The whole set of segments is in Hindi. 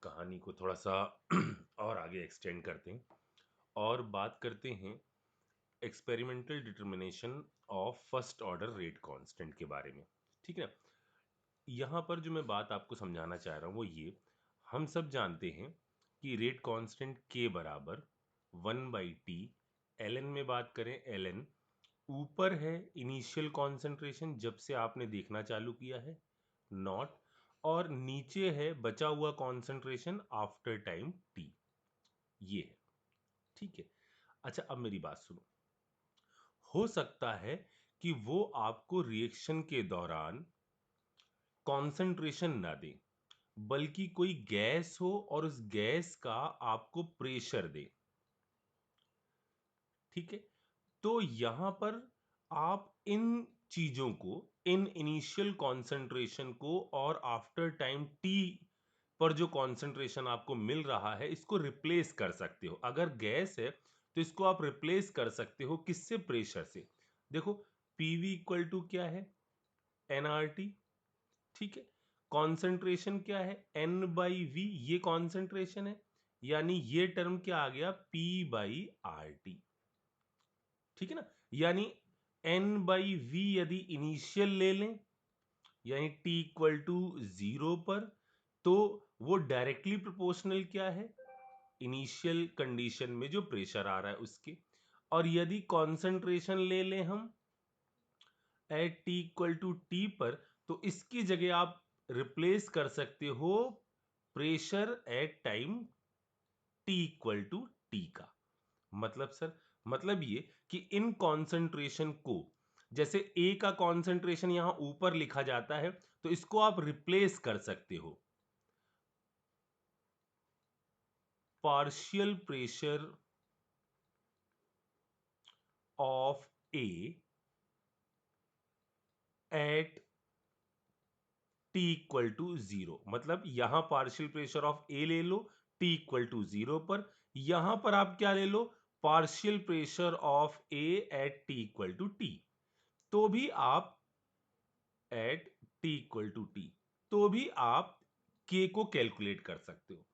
कहानी को थोड़ा सा और आगे एक्सटेंड करते हैं और बात करते हैं experimental determination of first order rate constant के बारे में। ठीक है, यहाँ पर जो मैं बात आपको समझाना चाह रहा हूँ वो ये, हम सब जानते हैं कि रेट कांस्टेंट के बराबर 1/t, एल एन में बात करें एल एन ऊपर है इनिशियल कॉन्सेंट्रेशन जब से आपने देखना चालू किया है नॉट, और नीचे है बचा हुआ कॉन्सेंट्रेशन आफ्टर टाइम टी, ये है। ठीक है, अच्छा अब मेरी बात सुनो। हो सकता है कि वो आपको रिएक्शन के दौरान कॉन्सेंट्रेशन ना दे, बल्कि कोई गैस हो और उस गैस का आपको प्रेशर दे। ठीक है, तो यहां पर आप इन चीजों को, इन इनिशियल कॉन्सेंट्रेशन को और आफ्टर टाइम टी पर जो कॉन्सेंट्रेशन आपको मिल रहा है इसको रिप्लेस कर सकते हो। अगर गैस है तो इसको आप रिप्लेस कर सकते हो किससे? प्रेशर से। देखो पीवी इक्वल टू क्या है? एनआरटी। ठीक है, कॉन्सेंट्रेशन क्या है? एन बाई वी, ये कॉन्सेंट्रेशन है, यानी ये टर्म क्या आ गया? P by R T. ठीक है ना, यानी एन बाई वी यदि इनिशियल ले लें यानी टी इक्वल टू 0 पर, तो वो डायरेक्टली प्रोपोर्शनल क्या है? इनिशियल कंडीशन में जो प्रेशर आ रहा है उसके। और यदि कॉन्सेंट्रेशन ले लें हम at T equal to t पर, तो इसकी जगह आप रिप्लेस कर सकते हो pressure at time t equal to t का। मतलब सर, मतलब ये कि इन कॉन्सेंट्रेशन को, जैसे ए का कॉन्सेंट्रेशन यहां ऊपर लिखा जाता है, तो इसको आप रिप्लेस कर सकते हो partial pressure of A at T equal to 0। मतलब यहां पार्शियल प्रेशर ऑफ ए ले लो टी इक्वल टू 0 पर, यहां पर आप क्या ले लो? Partial pressure of A at T equal to T. तो भी आप at T equal to T, तो भी आप के को कैलकुलेट कर सकते हो।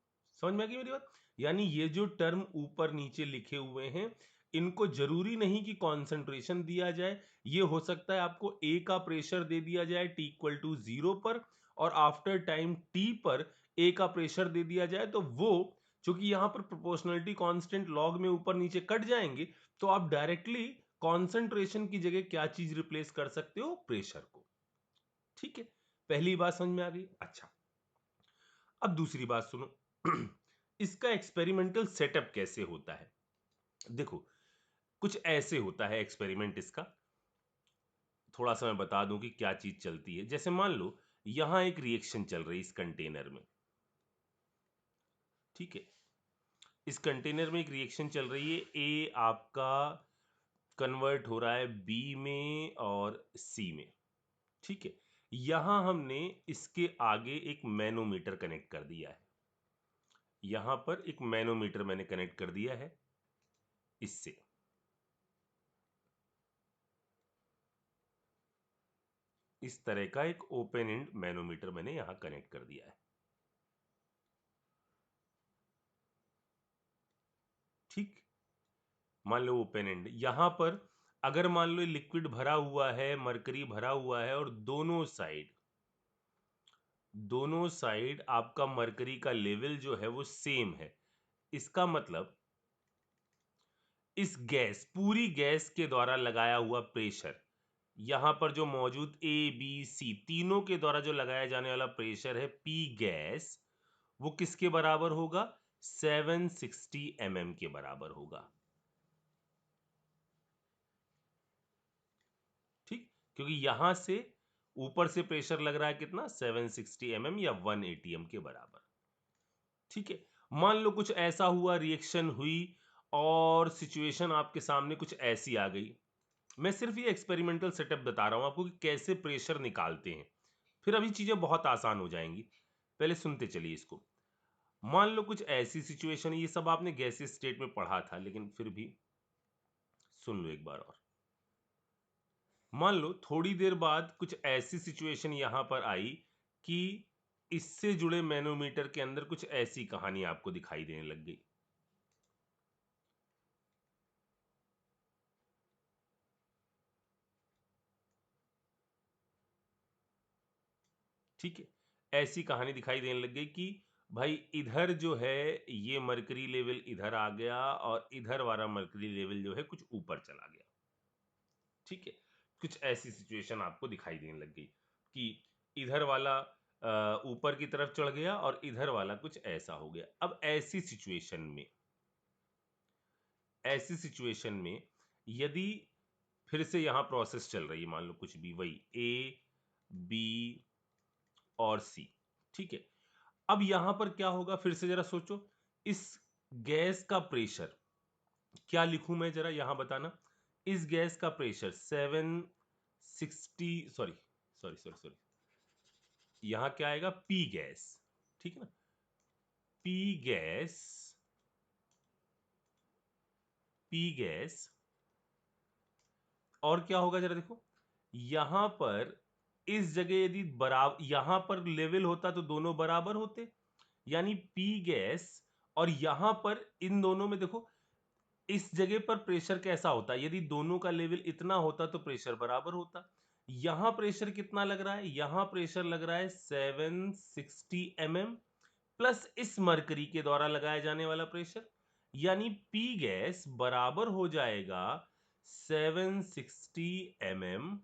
समझ में आ गई मेरी बात? यानी ये जो टर्म ऊपर नीचे लिखे हुए हैं, इनको जरूरी नहीं कि कॉन्सेंट्रेशन दिया जाए। ये हो सकता है आपको ए का प्रेशर दे दिया जाए टी इक्वल टू 0 पर, और आफ्टर टाइम टी पर ए का प्रेशर दे दिया जाए, तो वो चूंकि यहां पर प्रोपोर्शनलिटी कांस्टेंट लॉग में ऊपर नीचे कट जाएंगे, तो आप डायरेक्टली कॉन्सेंट्रेशन की जगह क्या चीज रिप्लेस कर सकते हो? प्रेशर को। ठीक है, पहली बात समझ में आ गई। अच्छा, अब दूसरी बात सुनो। इसका एक्सपेरिमेंटल सेटअप कैसे होता है? देखो कुछ ऐसे होता है एक्सपेरिमेंट इसका, थोड़ा सा मैं बता दूं कि क्या चीज चलती है। जैसे मान लो यहां एक रिएक्शन चल रही है इस कंटेनर में। ठीक है, इस कंटेनर में एक रिएक्शन चल रही है, ए आपका कन्वर्ट हो रहा है बी में और सी में। ठीक है, यहां हमने इसके आगे एक मैनोमीटर कनेक्ट कर दिया है। यहां पर एक मैनोमीटर मैंने कनेक्ट कर दिया है इससे। इस तरह का एक ओपन एंड मैनोमीटर मैंने यहां कनेक्ट कर दिया है। ठीक, मान लो ओपन एंड, यहां पर अगर मान लो लिक्विड भरा हुआ है, मरकरी भरा हुआ है, और दोनों साइड आपका मरकरी का लेवल जो है वो सेम है, इसका मतलब इस गैस, पूरी गैस के द्वारा लगाया हुआ प्रेशर, यहां पर जो मौजूद ए बी सी तीनों के द्वारा जो लगाया जाने वाला प्रेशर है पी गैस, वो किसके बराबर होगा? 760 mm के बराबर होगा। ठीक, क्योंकि यहां से ऊपर से प्रेशर लग रहा है कितना? 760 mm या 1 atm के बराबर। ठीक है, मान लो कुछ ऐसा हुआ, रिएक्शन हुई और सिचुएशन आपके सामने कुछ ऐसी आ गई। मैं सिर्फ ये एक्सपेरिमेंटल सेटअप बता रहा हूं आपको कि कैसे प्रेशर निकालते हैं, फिर अभी चीजें बहुत आसान हो जाएंगी। पहले सुनते चलिए इसको। मान लो कुछ ऐसी सिचुएशन है, ये सब आपने गैसीय स्टेट में पढ़ा था लेकिन फिर भी सुन लो एक बार और। मान लो थोड़ी देर बाद कुछ ऐसी सिचुएशन यहां पर आई कि इससे जुड़े मैनोमीटर के अंदर कुछ ऐसी कहानी आपको दिखाई देने लग गई। ठीक है, ऐसी कहानी दिखाई देने लग गई कि भाई इधर जो है ये मरकरी लेवल इधर आ गया और इधर वाला मरकरी लेवल जो है कुछ ऊपर चला गया। ठीक है, कुछ ऐसी सिचुएशन आपको दिखाई देने लग गई कि इधर वाला ऊपर की तरफ चढ़ गया और इधर वाला कुछ ऐसा हो गया। अब ऐसी सिचुएशन में यदि फिर से यहां प्रोसेस चल रही है, मान लो कुछ भी, वही ए बी और सी। ठीक है, अब यहां पर क्या होगा, फिर से जरा सोचो, इस गैस का प्रेशर क्या लिखूं मैं, जरा यहां बताना। इस गैस का pressure 760, sorry sorry sorry sorry, यहां क्या आएगा, पी गैस। ठीक है ना, पी गैस, पी गैस। और क्या होगा जरा देखो, यहां पर इस जगह यदि बराबर यहां पर लेवल होता तो दोनों बराबर होते, यानी पी गैस, और यहां पर इन दोनों में देखो इस जगह पर प्रेशर कैसा होता है, यदि दोनों का लेवल इतना होता तो प्रेशर बराबर होता। यहां प्रेशर कितना लग रहा है, यहां प्रेशर लग रहा है 760 mm प्लस इस मरकरी के द्वारा लगाया जाने वाला प्रेशर, यानी पी गैस बराबर हो जाएगा 760 mm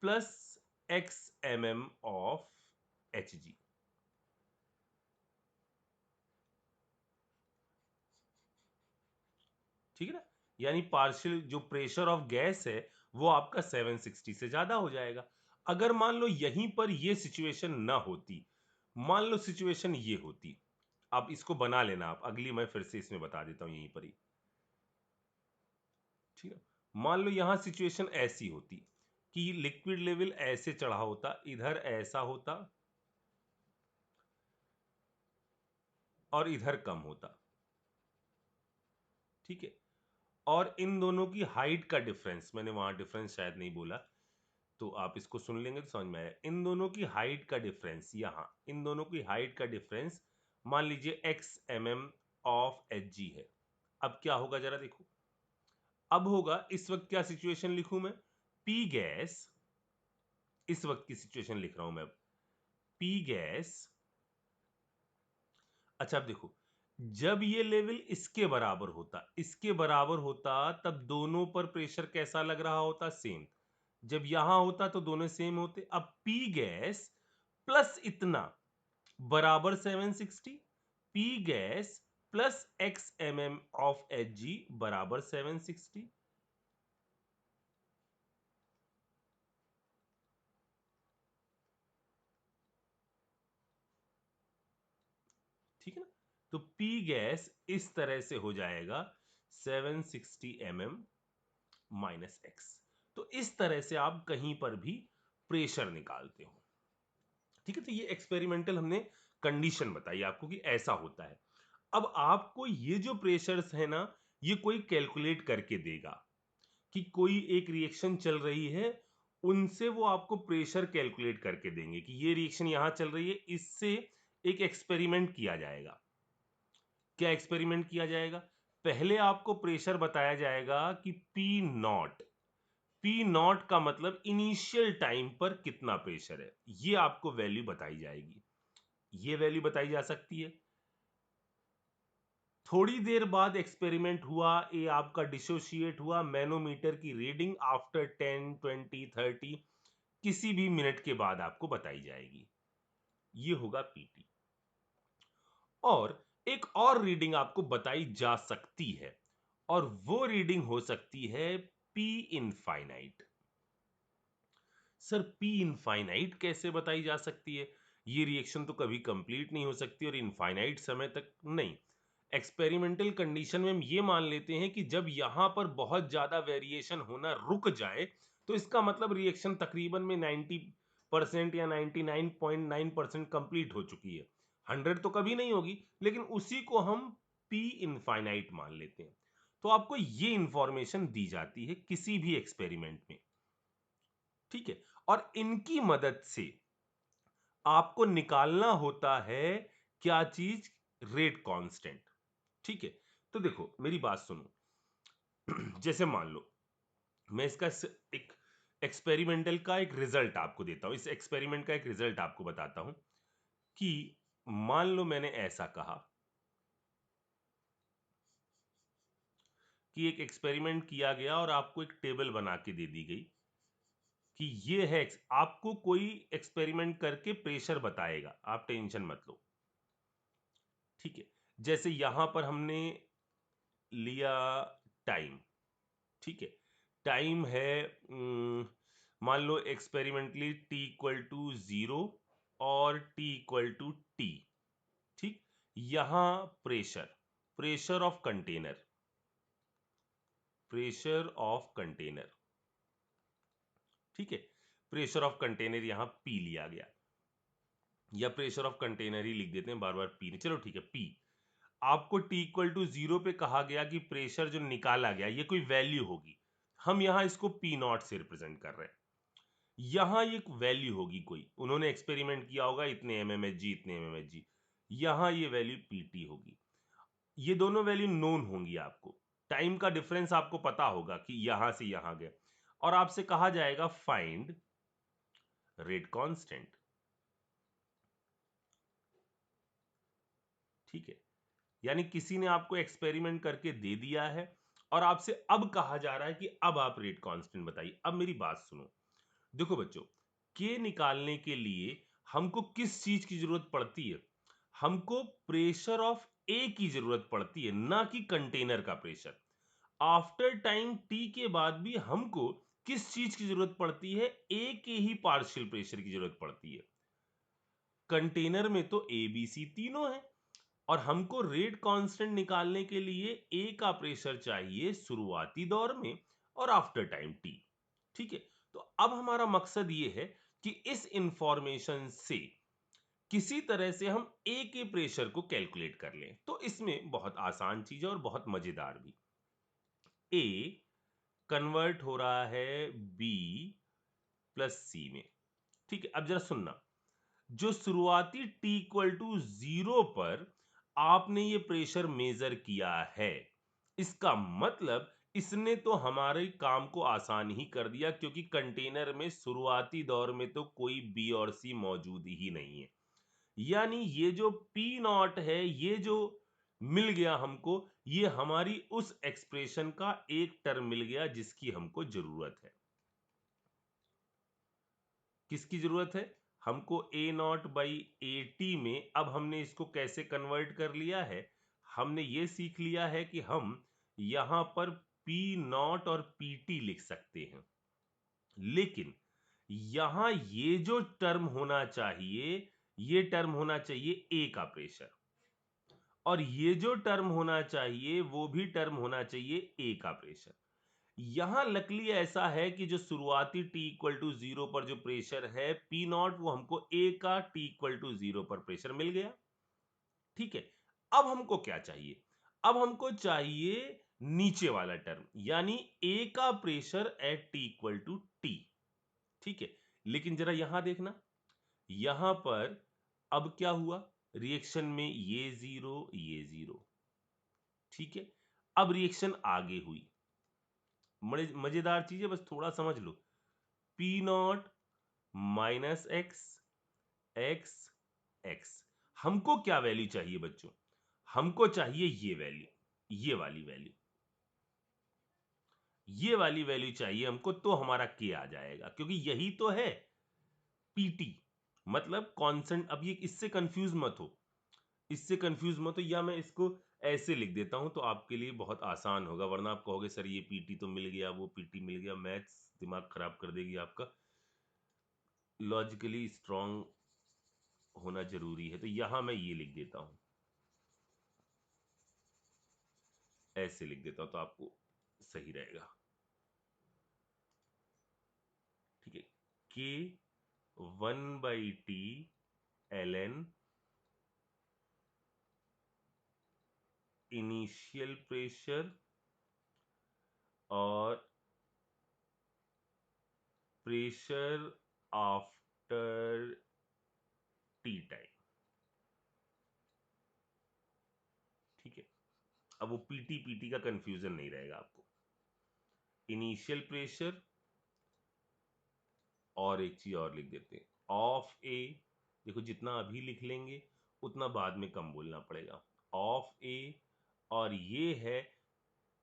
plus x mm of Hg। ठीक है ना, यानी पार्शियल जो प्रेशर ऑफ गैस है वो आपका 760 से ज्यादा हो जाएगा। अगर मान लो यहीं पर ये सिचुएशन ना होती, मान लो सिचुएशन ये होती, आप इसको बना लेना, आप अगली मैं फिर से इसमें बता देता हूं यहीं पर ही। ठीक है, मान लो यहां सिचुएशन ऐसी होती कि लिक्विड लेवल ऐसे चढ़ा होता, इधर ऐसा होता और इधर कम होता। ठीक है, और इन दोनों की हाइट का डिफरेंस, मैंने वहां डिफरेंस शायद नहीं बोला, तो आप इसको सुन लेंगे तो समझ में आएगा। इन दोनों की हाइट का डिफरेंस, यहां इन दोनों की हाइट का डिफरेंस मान लीजिए x mm ऑफ Hg है। अब क्या होगा जरा देखो, अब होगा, इस वक्त क्या सिचुएशन लिखूं मैं, पी गैस, इस वक्त की सिचुएशन लिख रहा हूं मैं, पी गैस। अच्छा अब देखो, जब ये लेवल इसके बराबर होता, इसके बराबर होता, तब दोनों पर प्रेशर कैसा लग रहा होता, सेम। जब यहां होता तो दोनों सेम होते। अब पी गैस प्लस इतना बराबर 760, P gas plus x mm of Hg बराबर 760। ठीक है ना, तो पी गैस इस तरह से हो जाएगा 760 mm माइनस एक्स। तो इस तरह से आप कहीं पर भी प्रेशर निकालते हो। ठीक है, तो ये एक्सपेरिमेंटल हमने कंडीशन बताई आपको कि ऐसा होता है। अब आपको ये जो प्रेशर्स है ना, ये कोई कैलकुलेट करके देगा कि कोई एक रिएक्शन चल रही है, उनसे वो आपको प्रेशर कैलकुलेट करके देंगे कि ये रिएक्शन यहां चल रही है, इससे एक एक्सपेरिमेंट किया जाएगा। क्या एक्सपेरिमेंट किया जाएगा, पहले आपको प्रेशर बताया जाएगा कि पी नॉट का मतलब इनिशियल टाइम पर कितना प्रेशर है, ये आपको वैल्यू बताई जाएगी। ये वैल्यू बताई जा सकती है। थोड़ी देर बाद एक्सपेरिमेंट हुआ, ये आपका डिसोशिएट हुआ, मैनोमीटर की रीडिंग आफ्टर 10 20 30 किसी भी मिनट के बाद आपको बताई जाएगी। ये होगा पीटी। और एक और रीडिंग आपको बताई जा सकती है, और वो रीडिंग हो सकती है P infinite. Sir P infinite कैसे बताई जा सकती है, ये रिएक्शन तो कभी कंप्लीट नहीं हो सकती और इनफाइनाइट समय तक नहीं। एक्सपेरिमेंटल कंडीशन में हम ये मान लेते हैं कि जब यहां पर बहुत ज्यादा वेरिएशन होना रुक जाए, तो इसका मतलब रिएक्शन तकरीबन में 90% या 99.9% कंप्लीट हो चुकी है। 100 तो कभी नहीं होगी, लेकिन उसी को हम पी इनफाइनाइट मान लेते हैं। तो आपको ये इंफॉर्मेशन दी जाती है किसी भी एक्सपेरिमेंट में। ठीक है, और इनकी मदद से आपको निकालना होता है क्या चीज? Rate constant. ठीक है, तो देखो मेरी बात सुनो। जैसे मान लो मैं इसका एक एक्सपेरिमेंटल का एक रिजल्ट आपको देता हूं, इस एक्सपेरिमेंट का एक रिजल्ट आपको बताता हूं कि मान लो मैंने ऐसा कहा कि एक एक्सपेरिमेंट किया गया और आपको एक टेबल बना के दे दी गई कि ये है आपको कोई एक्सपेरिमेंट करके प्रेशर बताएगा, आप टेंशन मत लो। ठीक है, जैसे यहां पर हमने लिया टाइम। ठीक है, टाइम है मान लो एक्सपेरिमेंटली टी इक्वल टू 0 और टी इक्वल टू टी। ठीक, यहां pressure, pressure of container, pressure of container. ठीक है, प्रेशर ऑफ कंटेनर यहां पी लिया गया, या प्रेशर ऑफ कंटेनर ही लिख देते हैं, बार बार पी नहीं, चलो ठीक है पी। आपको टी इक्वल टू 0 पे कहा गया कि प्रेशर जो निकाला गया ये कोई वैल्यू होगी, हम यहां इसको पी नॉट से रिप्रेजेंट कर रहे हैं। यहां एक वैल्यू होगी कोई, उन्होंने एक्सपेरिमेंट किया होगा इतने एमएमएचजी इतने एमएमएचजी, यहां ये वैल्यू पीटी होगी। ये दोनों वैल्यू नोन होंगी आपको, टाइम का डिफरेंस आपको पता होगा कि यहां से यहां गए, और आपसे कहा जाएगा फाइंड रेट कांस्टेंट। ठीक है, यानी किसी ने आपको एक्सपेरिमेंट करके दे दिया है और आपसे अब कहा जा रहा है कि अब आप रेट कांस्टेंट बताइए। अब मेरी बात सुनो, देखो बच्चों, के निकालने के लिए हमको किस चीज की जरूरत पड़ती है? हमको प्रेशर ऑफ ए की जरूरत पड़ती है, ना कि कंटेनर का प्रेशर। आफ्टर टाइम टी के बाद भी हमको किस चीज की जरूरत पड़ती है? ए के ही पार्शियल प्रेशर की जरूरत पड़ती है। कंटेनर में तो ए बी सी तीनों है, और हमको रेट कांस्टेंट निकालने के लिए ए का प्रेशर चाहिए शुरुआती दौर में और आफ्टर टाइम टी। ठीक है, तो अब हमारा मकसद ये है कि इस इंफॉर्मेशन से किसी तरह से हम ए के प्रेशर को कैलकुलेट कर लें। तो इसमें बहुत आसान चीज है और बहुत मजेदार भी। ए कन्वर्ट हो रहा है बी प्लस सी में। ठीक है, अब जरा सुनना, जो शुरुआती टी इक्वल टू 0 पर आपने ये प्रेशर मेजर किया है, इसका मतलब इसने तो हमारे काम को आसान ही कर दिया, क्योंकि कंटेनर में शुरुआती दौर में तो कोई बी और सी मौजूद ही नहीं है। यानी ये जो पी नॉट है, ये जो मिल गया हमको, ये हमारी उस एक्सप्रेशन का एक टर्म मिल गया जिसकी हमको जरूरत है। किसकी जरूरत है? हमको ए नॉट बाई ए टी में, अब हमने इसको कैसे कन्वर्ट कर लिया है, हमने ये सीख लिया है कि हम यहां पर पी नॉट और पी टी लिख सकते हैं, लेकिन यहां ये जो टर्म होना चाहिए, ये टर्म होना चाहिए ए का प्रेशर, और ये जो टर्म होना चाहिए वो भी टर्म होना चाहिए ए का प्रेशर। यहां लकली ऐसा है कि जो शुरुआती टी इक्वल टू 0 पर जो प्रेशर है पी नॉट, वो हमको ए का टी इक्वल टू 0 पर प्रेशर मिल गया। ठीक है, अब हमको क्या चाहिए? अब हमको चाहिए नीचे वाला टर्म, यानी ए का pressure at T equal to t. ठीक है, लेकिन जरा यहां देखना, यहां पर अब क्या हुआ, रिएक्शन में ये जीरो ये जीरो। ठीक है, अब रिएक्शन आगे हुई, मजेदार चीज है, बस थोड़ा समझ लो। P naught minus X, X, X. हमको क्या वैल्यू चाहिए बच्चों? हमको चाहिए ये वैल्यू, ये वाली वैल्यू, ये वाली वैल्यू चाहिए हमको, तो हमारा के आ जाएगा, क्योंकि यही तो है पीटी, मतलब कांस्टेंट। अब ये इससे कंफ्यूज मत हो, इससे कंफ्यूज मत हो, या मैं इसको ऐसे लिख देता हूं तो आपके लिए बहुत आसान होगा, वरना आप कहोगे सर ये पीटी तो मिल गया, वो पीटी मिल गया, मैथ्स दिमाग खराब कर देगी आपका। लॉजिकली स्ट्रांग होना जरूरी है, तो यहां मैं ये लिख देता हूं, ऐसे लिख देता हूं तो आपको सही रहेगा। ठीक है, के 1/t ln इनिशियल प्रेशर और प्रेशर आफ्टर टी टाइम। ठीक है, अब वो पीटी पीटी का कंफ्यूजन नहीं रहेगा आपको। इनिशियल प्रेशर, और एक चीज और लिख देते हैं, ऑफ ए। देखो जितना अभी लिख लेंगे उतना बाद में कम बोलना पड़ेगा। ऑफ ए, और ये है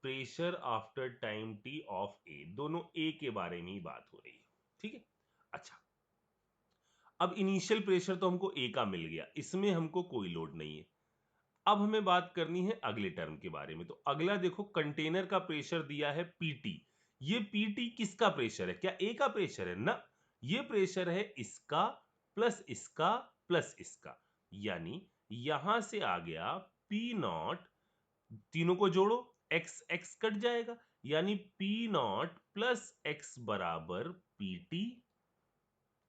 pressure after time T of A. दोनों ए के बारे में ही बात हो रही है। ठीक है, अच्छा, अब इनिशियल प्रेशर तो हमको ए का मिल गया, इसमें हमको कोई लोड नहीं है। अब हमें बात करनी है अगले टर्म के बारे में। तो अगला देखो, कंटेनर का प्रेशर दिया है पीटी। ये पीटी किसका प्रेशर है? क्या ए का प्रेशर है? ना, ये प्रेशर है इसका प्लस इसका प्लस इसका, यानी यहां से आ गया पी नॉट, तीनों को जोड़ो, एक्स एक्स कट जाएगा, यानी पी नॉट प्लस एक्स बराबर पीटी।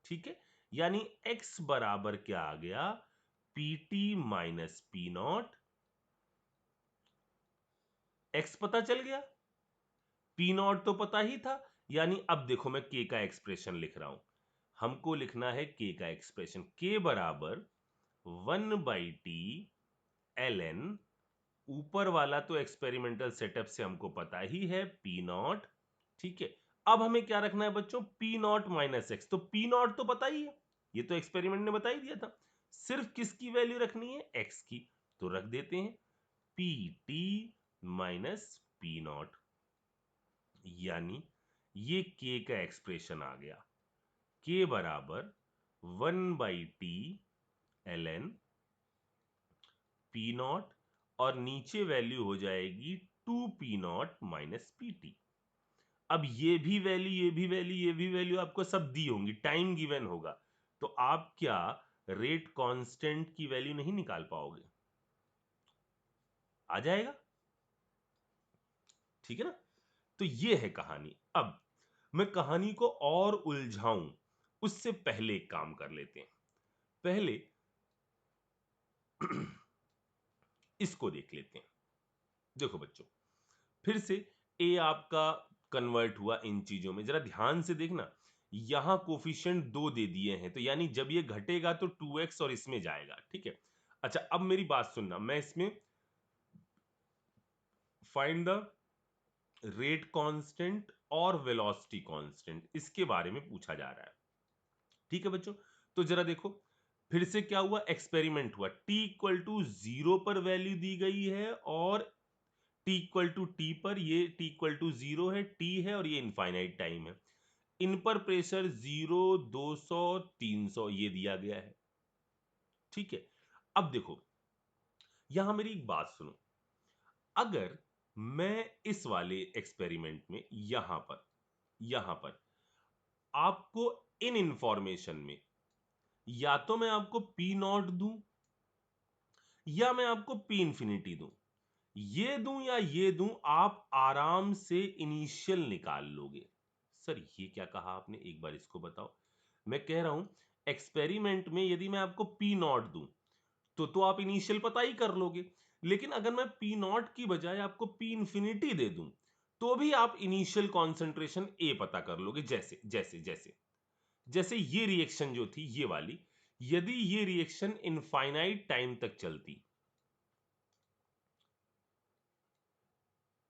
ठीक है, यानी एक्स बराबर क्या आ गया? PT minus P not. X पता चल गया, पी नॉट तो पता ही था, यानी अब देखो मैं के का एक्सप्रेशन लिख रहा हूं। हमको लिखना है के का एक्सप्रेशन, के बराबर 1/t ln, ऊपर वाला तो एक्सपेरिमेंटल सेटअप से हमको पता ही है, पी नॉट। ठीक है, अब हमें क्या रखना है बच्चों? P naught minus x. तो पी नॉट तो पता ही है, ये तो एक्सपेरिमेंट ने बता ही दिया था, सिर्फ किसकी वैल्यू रखनी है? एक्स की। तो रख देते हैं P T minus P not, यानी ये के का एक्सप्रेशन आ गया, के बराबर 1/t ln पी नॉट, और नीचे वैल्यू हो जाएगी 2p not minus P T. अब ये भी वैल्यू, ये भी वैल्यू, ये भी वैल्यू आपको सब दी होंगी, टाइम गिवन होगा, तो आप क्या रेट कांस्टेंट की वैल्यू नहीं निकाल पाओगे? आ जाएगा, ठीक है ना? तो ये है कहानी। अब मैं कहानी को और उलझाऊं उससे पहले एक काम कर लेते हैं। पहले इसको देख लेते हैं। देखो बच्चों, फिर से ए आपका कन्वर्ट हुआ इन चीजों में, जरा ध्यान से देखना। यहां कोफिशिएंट 2 दे दिए हैं, तो यानी जब ये घटेगा तो 2x और इसमें जाएगा। ठीक है, अच्छा, अब मेरी बात सुनना, मैं इसमें फाइंड द रेट कांस्टेंट और वेलोसिटी कांस्टेंट, इसके बारे में पूछा जा रहा है। ठीक है बच्चों, तो जरा देखो, फिर से क्या हुआ? एक्सपेरिमेंट हुआ। t इक्वल टू 0 पर वैल्यू दी गई है, और t इक्वल टू टी पर, ये t इक्वल टू 0 है, t है, और ये इनफाइनाइट टाइम है। इन पर प्रेशर 0, 200, 300 ये दिया गया है। ठीक है, अब देखो, यहां मेरी एक बात सुनो। अगर मैं इस वाले एक्सपेरिमेंट में यहां पर आपको इन इंफॉर्मेशन में या तो मैं आपको पी नॉट दूं या मैं आपको पी इंफिनिटी दूं, ये दूं या ये दूं, आप आराम से इनिशियल निकाल लोगे। सर ये क्या कहा आपने, एक बार इसको बताओ। मैं कह रहा हूं एक्सपेरिमेंट में यदि मैं आपको पी नॉट दूं तो आप इनिशियल पता ही कर लोगे, लेकिन अगर मैं पी नॉट की बजाय आपको पी इंफिनिटी दे दूं तो भी आप इनिशियल कॉन्सेंट्रेशन ए पता कर लोगे। जैसे जैसे जैसे जैसे ये रिएक्शन जो थी ये वाली, यदि ये रिएक्शन इनफाइनाइट टाइम तक चलती,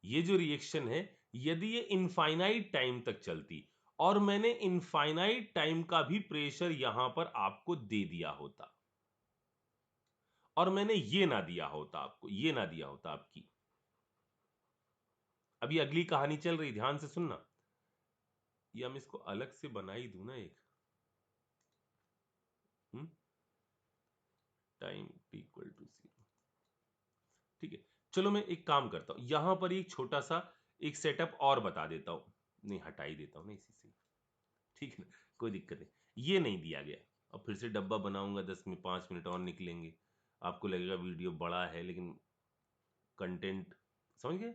ये जो रिएक्शन है यदि ये इनफाइनाइट टाइम तक चलती, और मैंने इनफाइनाइट टाइम का भी प्रेशर यहां पर आपको दे दिया होता, और मैंने ये ना दिया होता आपको, ये ना दिया होता आपकी, अभी अगली कहानी चल रही, ध्यान से सुनना। या मैं इसको अलग से बना ही दूं ना एक, टाइम टी इक्वल टू 0। ठीक है, चलो मैं एक काम करता हूं, यहां पर एक छोटा सा एक सेटअप और बता देता हूं, नहीं हटा ही देता हूं ना इसी से। ठीक है ना, कोई दिक्कत नहीं, ये नहीं दिया गया। अब फिर से डब्बा बनाऊंगा, 10 में 5 मिनट और निकलेंगे, आपको लगेगा वीडियो बड़ा है, लेकिन कंटेंट समझ गए।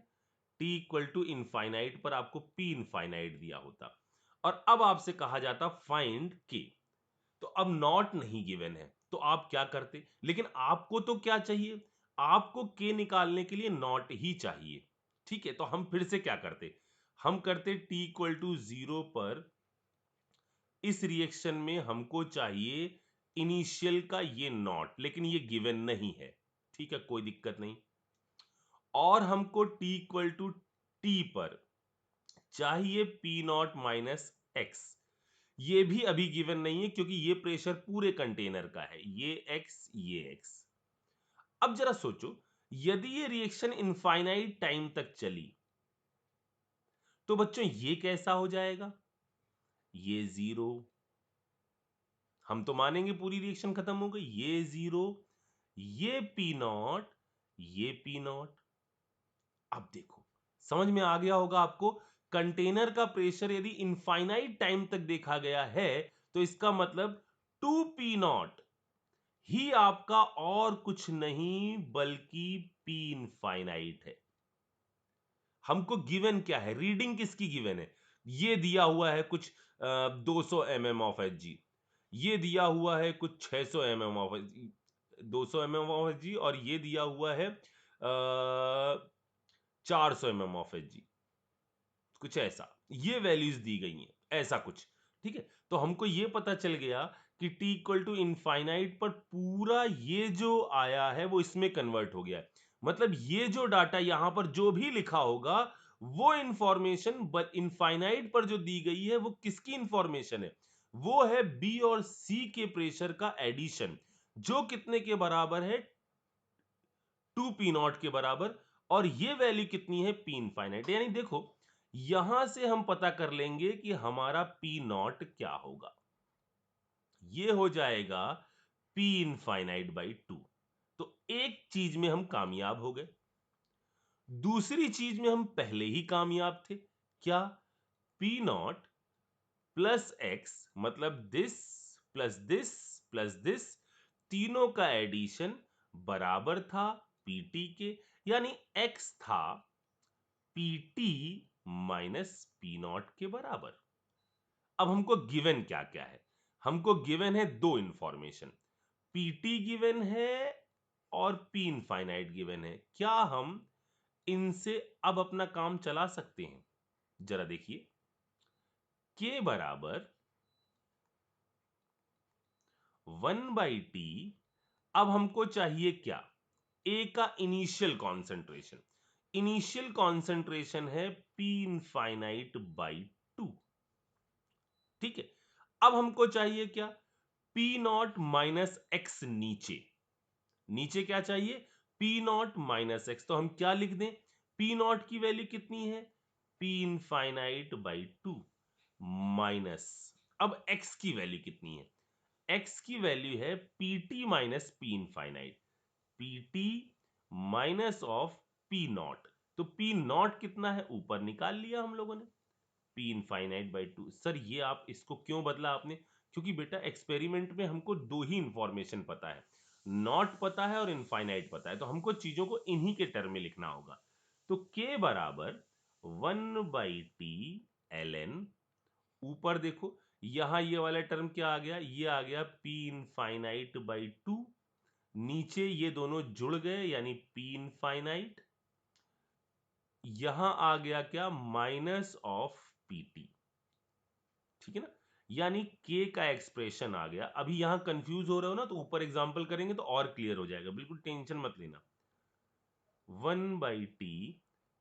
टी इक्वल टू इनफाइनाइट पर आपको पी इनफाइनाइट दिया होता, और अब आपसे कहा जाता फाइंड के। तो अब नॉट नहीं गिवन है, तो आप क्या करते? लेकिन आपको तो क्या चाहिए? आपको के निकालने के लिए नॉट ही चाहिए। ठीक है, तो हम फिर से क्या करते? हम करते टी इक्वल टू 0 पर, इस रिएक्शन में हमको चाहिए इनिशियल का ये नॉट, लेकिन ये गिवन नहीं है, ठीक है, कोई दिक्कत नहीं। और हमको t इक्वल टू टी पर चाहिए पी नॉट माइनस एक्स, ये भी अभी गिवन नहीं है क्योंकि ये प्रेशर पूरे कंटेनर का है, ये x। अब जरा सोचो, यदि ये रिएक्शन इनफाइनाइट टाइम तक चली तो बच्चों ये कैसा हो जाएगा? ये जीरो, हम तो मानेंगे पूरी रिएक्शन खत्म हो गई, ये जीरो, ये पी नॉट, ये पी नॉट। अब देखो, समझ में आ गया होगा आपको, कंटेनर का प्रेशर यदि इनफाइनाइट टाइम तक देखा गया है तो इसका मतलब 2p नॉट ही आपका और कुछ नहीं बल्कि पी इनफाइनाइट है। हमको गिवन क्या है, रीडिंग किसकी गिवन है? ये दिया हुआ है कुछ 200 mm ऑफ एच, ये दिया हुआ है कुछ 600 mm of H, 200 mm of H, और ये दिया हुआ है 400 mm ऑफ एच, कुछ ऐसा, ये वैल्यूज दी गई हैं, ऐसा कुछ, ठीक है। तो हमको ये पता चल गया कि t इक्वल टू इनफाइनाइट पर पूरा ये जो आया है वो इसमें कन्वर्ट हो गया है। मतलब ये जो डाटा यहां पर जो भी लिखा होगा वो इंफॉर्मेशन इनफाइनाइट पर जो दी गई है वो किसकी इंफॉर्मेशन है? वो है बी और सी के प्रेशर का एडिशन, जो कितने के बराबर है? 2p0 के बराबर। और ये वैल्यू कितनी है? P infinite. यानी देखो, यहां से हम पता कर लेंगे कि हमारा पी नॉट क्या होगा, ये हो जाएगा पी इनफाइनाइट बाई 2। तो एक चीज में हम कामयाब हो गए, दूसरी चीज में हम पहले ही कामयाब थे। क्या? पी नॉट प्लस एक्स, मतलब this plus this plus this, तीनों का एडिशन बराबर था पीटी के, यानी एक्स था पीटी माइनस पी नॉट के बराबर। अब हमको गिवन क्या क्या है? हमको गिवन है दो इंफॉर्मेशन, पीटी गिवन है और पी इनफाइनाइट गिवन है। क्या हम इनसे अब अपना काम चला सकते हैं? जरा देखिए, के बराबर 1/t। अब हमको चाहिए क्या? ए का इनिशियल कॉन्सेंट्रेशन, इनिशियल कॉन्सेंट्रेशन है पी इनफाइनाइट बाई 2, ठीक है। अब हमको चाहिए क्या? पी नॉट माइनस एक्स, नीचे नीचे क्या चाहिए? P naught minus x. तो हम क्या लिख दें? पी नॉट की वैल्यू कितनी है? पी इनफाइनाइट बाई 2 माइनस, अब एक्स की वैल्यू कितनी है? एक्स की वैल्यू है PT minus P infinite, PT minus of P not. तो पी नॉट कितना है ऊपर निकाल लिया हम लोगों ने, पी इनफाइनाइट बाई 2। सर ये आप इसको क्यों बदला आपने? क्योंकि बेटा एक्सपेरिमेंट में हमको दो ही इंफॉर्मेशन पता है, नॉट पता है और इनफाइनाइट पता है, तो हमको चीजों को इन्हीं के टर्म में लिखना होगा। तो के बराबर 1/t ln, ऊपर देखो यहां ये वाला टर्म क्या आ गया? ये आ गया पी इनफाइनाइट बाई 2, नीचे ये दोनों जुड़ गए यानी पी इनफाइनाइट, यहां आ गया क्या? माइनस ऑफ पीटी, ठीक है ना। यानी के का एक्सप्रेशन आ गया। अभी यहां कंफ्यूज हो रहे हो ना, तो ऊपर एग्जांपल करेंगे तो और क्लियर हो जाएगा, बिल्कुल टेंशन मत लेना। 1/t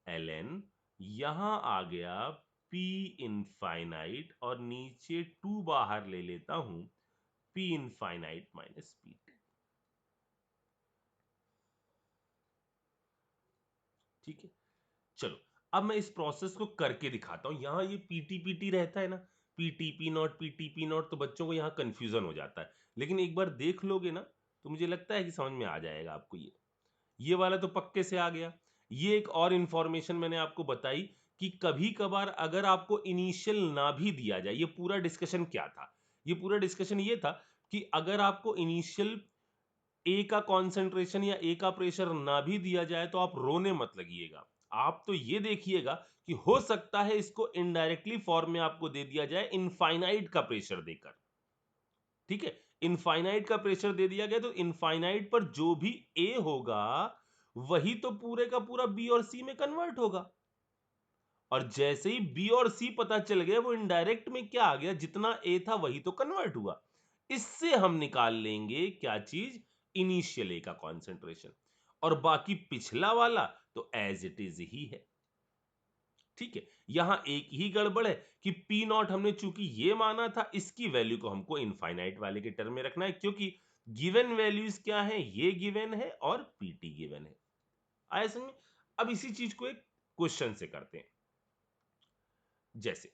ln, यहां आ गया p इनफाइनाइट और नीचे 2 बाहर ले लेता हूं, p इनफाइनाइट माइनस pt, ठीक है। चलो अब मैं इस प्रोसेस को करके दिखाता हूं। यहां ये पीटी पीटी रहता है ना, PT P not PT P not, तो बच्चों को यहां कंफ्यूजन हो जाता है। लेकिन एक बार देख लोगे ना तो मुझे लगता है कि समझ में आ जाएगा आपको। ये वाला तो पक्के से आ गया। ये एक और इंफॉर्मेशन मैंने आपको बताई कि कभी कभार अगर आपको इनिशियल ना भी दिया जाए, ये पूरा डिस्कशन क्या था? ये पूरा डिस्कशन ये था कि अगर आपको इनिशियल ए का कॉन्सेंट्रेशन या ए का प्रेशर ना भी दिया जाए तो आप रोने मत लगिएगा। आप तो ये देखिएगा कि हो सकता है इसको इनडायरेक्टली फॉर्म में आपको दे दिया जाए इनफाइनाइट का प्रेशर देकर, ठीक है। इनफाइनाइट का प्रेशर दे दिया गया तो इनफाइनाइट पर जो भी ए होगा वही तो पूरे का पूरा बी और सी में कन्वर्ट होगा। और जैसे ही बी और सी पता चल गया, वो इनडायरेक्ट में क्या आ गया? जितना ए था वही तो कन्वर्ट हुआ। इससे हम निकाल लेंगे क्या चीज, इनिशियल ए का कॉन्सेंट्रेशन, और बाकी पिछला वाला तो एज इट इज ही है। ठीक है, यहां एक ही गड़बड़ है कि पी नॉट हमने चूंकि ये माना था, इसकी वैल्यू को हमको इनफाइनाइट वाले के टर्म में रखना है, क्योंकि गिवन वैल्यूज क्या है, ये गिवन है और पीटी गिवन है। आया समझ में? अब इसी चीज को एक क्वेश्चन से करते हैं। जैसे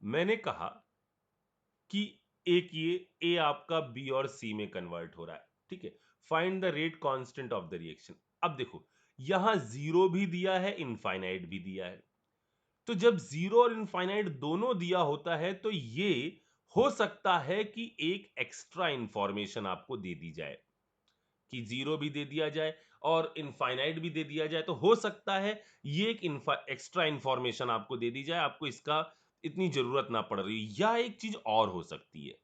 मैंने कहा कि एक ये ए आपका बी और सी में कन्वर्ट हो रहा है, ठीक है, find the rate constant of the reaction. अब देखो, यहां जीरो भी दिया है, इनफाइनाइट भी दिया है, तो जब जीरो और इनफाइनाइट दोनों दिया होता है तो ये हो सकता है कि एक एक्स्ट्रा इंफॉर्मेशन आपको दे दी जाए, कि जीरो भी दे दिया जाए और इनफाइनाइट भी दे दिया जाए, तो हो सकता है ये एक एक्स्ट्रा इंफॉर्मेशन आपको दे दी जाए, आपको इसका इतनी जरूरत ना पड़ रही, या एक चीज और हो सकती है,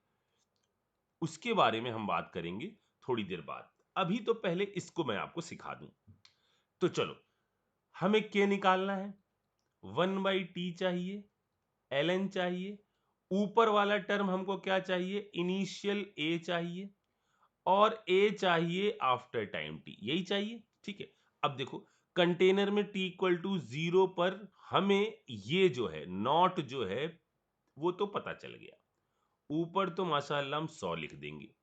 उसके बारे में हम बात करेंगे थोड़ी देर बाद। अभी तो पहले इसको मैं आपको सिखा दूं। तो चलो, हमें क्या निकालना है, 1/t चाहिए, ln चाहिए, ऊपर वाला टर्म हमको क्या चाहिए, इनिशियल ए चाहिए, और ए चाहिए आफ्टर टाइम टी, यही चाहिए। ठीक है, अब देखो कंटेनर में t इक्वल टू 0 पर हमें ये जो है नॉट जो है वो तो पता चल गया, ऊपर तो माशाअल्लाह हम 100 लिख देंगे,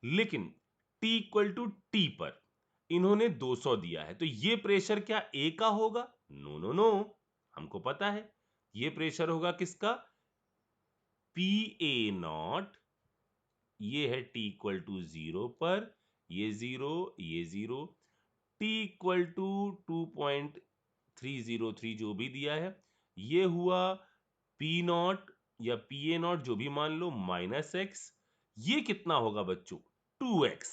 लेकिन t इक्वल टू टी पर इन्होंने 200 दिया है, तो ये प्रेशर क्या ए का होगा, नो नो नो, हमको पता है ये प्रेशर होगा किसका, पी ए नॉट, ये है t इक्वल टू 0 पर, ये 0, ये 0, t इक्वल टू 2.303 जो भी दिया है, ये हुआ p नॉट या पी ए नॉट जो भी मान लो, माइनस एक्स, ये कितना होगा बच्चों, 2x,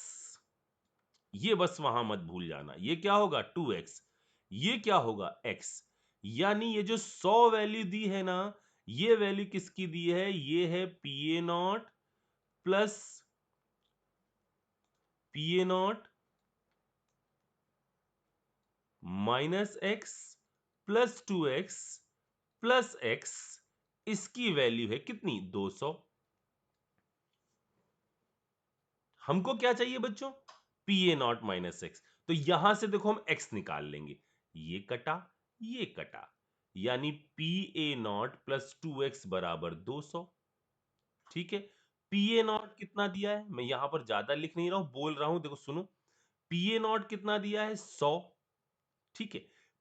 ये बस वहां मत भूल जाना, ये क्या होगा 2x, ये क्या होगा x, यानी ये जो 100 वैल्यू दी है ना, ये वैल्यू किसकी दी है, ये है P A not plus P A not minus x plus 2x plus x, इसकी वैल्यू है कितनी, 200। हमको क्या चाहिए बच्चों, P A not minus x, तो यहां से देखो हम x निकाल लेंगे, ये कटा ये कटा, यानी P A not plus 2x बराबर 200। ठीक है, पी ए नॉट कितना दिया है, मैं यहां पर ज्यादा लिख नहीं रहा हूं, बोल रहा हूं, देखो सुनो, पी ए नॉट कितना दिया है 100, ठीक है,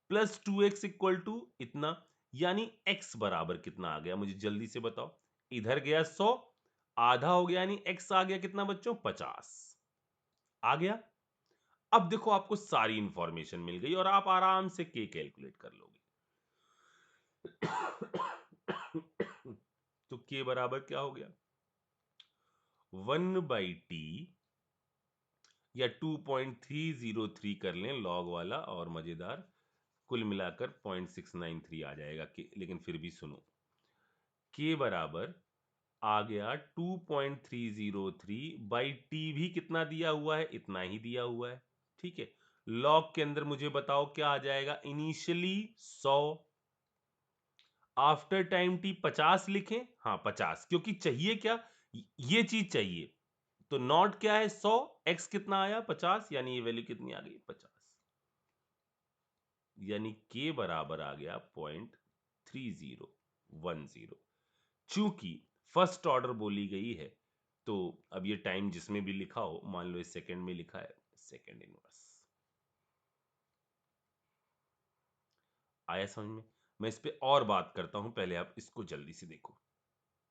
प्लस 2x इक्वल टू इतना, यानी x बराबर कितना आ गया, मुझे जल्दी से बताओ, इधर गया 100, आधा हो गया, यानी x आ गया कितना बच्चों, 50 आ गया। अब देखो आपको सारी इंफॉर्मेशन मिल गई और आप आराम से के कैलकुलेट कर लोगे। तो के बराबर क्या हो गया, 1/t या 2.303 कर लें लॉग वाला और मजेदार, कुल मिलाकर 0.693 आ जाएगा के, लेकिन फिर भी सुनो, के बराबर आ गया 2.303 बाई टी, भी कितना दिया हुआ है, इतना ही दिया हुआ है। ठीक है, लॉग के अंदर मुझे बताओ क्या आ जाएगा, इनिशियली 100, आफ्टर टाइम टी 50 लिखें, हाँ 50, क्योंकि चाहिए क्या, ये चीज चाहिए, तो नॉट क्या है 100, एक्स कितना आया 50, यानी ये वैल्यू कितनी आ गई 50, यानी के बराबर आ गया 0.3010। चूंकि फर्स्ट ऑर्डर बोली गई है, तो अब ये टाइम जिसमें भी लिखा हो, मान लो इस सेकंड में लिखा है, सेकंड इनवर्स। आया समझ में? मैं इस पे और बात करता हूं, पहले आप इसको जल्दी से देखो।